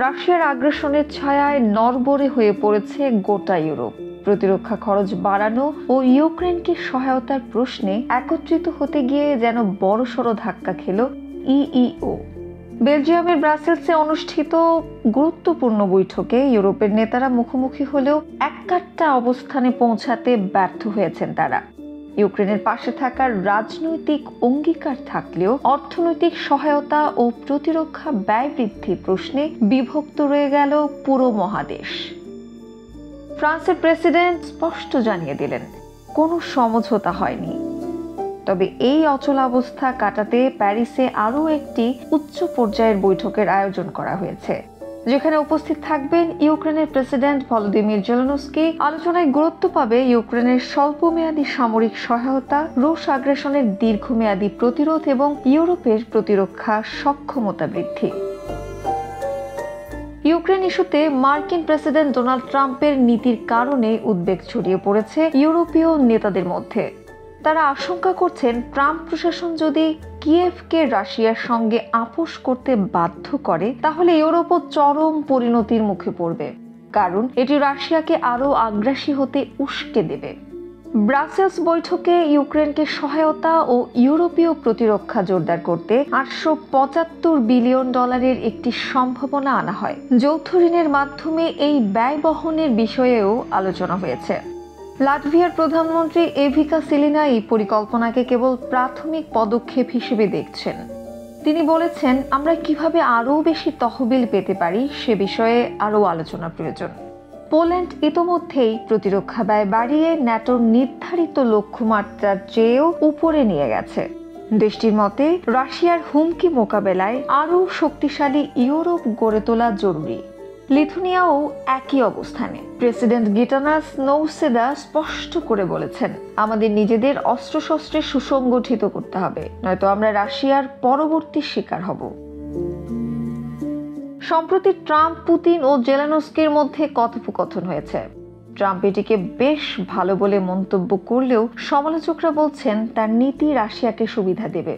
রাশিয়ার আগ্রাসনের ছায়ায় নড়বড়ে হয়ে পড়েছে গোটা ইউরোপ। প্রতিরক্ষা খরচ বাড়ানো ও ইউক্রেনকে সহায়তার প্রশ্নে একত্রিত হতে গিয়ে যেন বড়সড় ধাক্কা খেল ইইউ। বেলজিয়ামের ব্রাসেলসে অনুষ্ঠিত গুরুত্বপূর্ণ বৈঠকে ইউরোপের নেতারা মুখোমুখি হলেও এককাট্টা অবস্থানে পৌঁছাতে ব্যর্থ হয়েছেন তারা। ইউক্রেনের পাশে থাকার রাজনৈতিক অঙ্গীকার থাকলেও অর্থনৈতিক সহায়তা ও প্রতিরক্ষা ব্যয় বৃদ্ধি প্রশ্নে বিভক্ত রয়ে গেল পুরো মহাদেশ। ফ্রান্সের প্রেসিডেন্ট স্পষ্ট জানিয়ে দিলেন, কোনো সমঝোতা হয়নি। তবে এই অচলাবস্থা কাটাতে প্যারিসে আরও একটি উচ্চ পর্যায়ের বৈঠকের আয়োজন করা হয়েছে, যেখানে উপস্থিত থাকবেন ইউক্রেনের প্রেসিডেন্ট ভলোদিমির জেলেনস্কি। আলোচনায় গুরুত্ব পাবে ইউক্রেনের স্বল্পমেয়াদী সামরিক সহায়তা, রুশ আগ্রাসনের দীর্ঘমেয়াদী প্রতিরোধ এবং ইউরোপের প্রতিরক্ষা সক্ষমতা বৃদ্ধি। ইউক্রেন ইস্যুতে মার্কিন প্রেসিডেন্ট ডোনাল্ড ট্রাম্পের নীতির কারণে উদ্বেগ ছড়িয়ে পড়েছে ইউরোপীয় নেতাদের মধ্যে। তারা আশঙ্কা করছেন, ট্রাম্প প্রশাসন যদি কিয়েভকে রাশিয়ার সঙ্গে আপোষ করতে বাধ্য করে তাহলে ইউরোপও চরম পরিণতির মুখে পড়বে, কারণ এটি রাশিয়াকে আরও আগ্রাসী হতে উস্কে দেবে। ব্রাসেলস বৈঠকে ইউক্রেনকে সহায়তা ও ইউরোপীয় প্রতিরক্ষা জোরদার করতে $875 বিলিয়ন একটি সম্ভাবনা আনা হয়। যৌথ ঋণের মাধ্যমে এই ব্যয় বহনের বিষয়েও আলোচনা হয়েছে। লাটভিয়ার প্রধানমন্ত্রী এভিকা সিলিনা এই পরিকল্পনাকে কেবল প্রাথমিক পদক্ষেপ হিসেবে দেখছেন। তিনি বলেছেন, আমরা কিভাবে আরও বেশি তহবিল পেতে পারি সে বিষয়ে আরও আলোচনা প্রয়োজন। পোল্যান্ড ইতোমধ্যেই প্রতিরক্ষা ব্যয় বাড়িয়ে ন্যাটোর নির্ধারিত লক্ষ্যমাত্রার চেয়েও উপরে নিয়ে গেছে। দেশটির মতে, রাশিয়ার হুমকি মোকাবেলায় আরও শক্তিশালী ইউরোপ গড়ে তোলা জরুরি। লিথুনিয়াও একই অবস্থানে। প্রেসিডেন্ট গিটানাস নৌসেদা স্পষ্ট করে বলেছেন, আমাদের নিজেদের অস্ত্রশস্ত্রের সুসংগঠিত করতে হবে, নয়তো আমরা রাশিয়ার পরবর্তী শিকার হব। সম্প্রতি ট্রাম্প, পুতিন ও জেলেনস্কির মধ্যে কথোপকথন হয়েছে। ট্রাম্প এটিকে বেশ ভালো বলে মন্তব্য করলেও সমালোচকরা বলছেন তার নীতি রাশিয়াকে সুবিধা দেবে।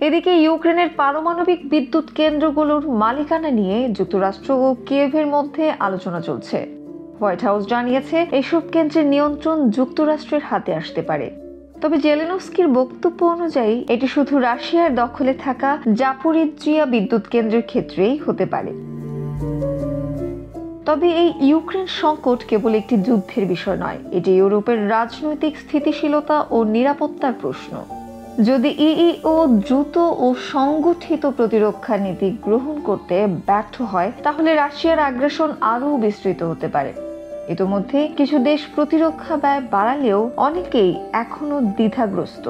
এদিকে ইউক্রেনের পারমাণবিক বিদ্যুৎ কেন্দ্রগুলোর মালিকানা নিয়ে যুক্তরাষ্ট্র ও কিয়েভের মধ্যে আলোচনা চলছে। হোয়াইট হাউস জানিয়েছে, এসব কেন্দ্রের নিয়ন্ত্রণ যুক্তরাষ্ট্রের হাতে আসতে পারে। তবে জেলেনস্কির বক্তব্য অনুযায়ী এটি শুধু রাশিয়ার দখলে থাকা জাপোরিজ্জিয়া বিদ্যুৎ কেন্দ্রের ক্ষেত্রেই হতে পারে। তবে এই ইউক্রেন সংকট কেবল একটি যুদ্ধের বিষয় নয়, এটি ইউরোপের রাজনৈতিক স্থিতিশীলতা ও নিরাপত্তার প্রশ্ন। যদি ইইউ দ্রুত ও সংগঠিত প্রতিরক্ষা নীতি গ্রহণ করতে ব্যর্থ হয় তাহলে রাশিয়ার আগ্রাসন আরও বিস্তৃত হতে পারে। ইতোমধ্যে কিছু দেশ প্রতিরক্ষা ব্যয় বাড়ালেও অনেকেই এখনো দ্বিধাগ্রস্ত।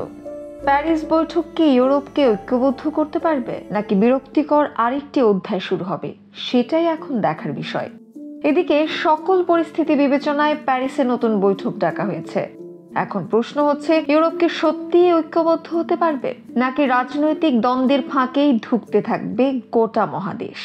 প্যারিস বৈঠক কি ইউরোপকে ঐক্যবদ্ধ করতে পারবে, নাকি বিরক্তিকর আরেকটি অধ্যায় শুরু হবে, সেটাই এখন দেখার বিষয়। এদিকে সকল পরিস্থিতি বিবেচনায় প্যারিসে নতুন বৈঠক ডাকা হয়েছে। এখন প্রশ্ন হচ্ছে, ইউরোপ কি সত্যিই ঐক্যবদ্ধ হতে পারবে, নাকি রাজনৈতিক দ্বন্দ্বের ফাঁকেই ধুঁকতে থাকবে গোটা মহাদেশ?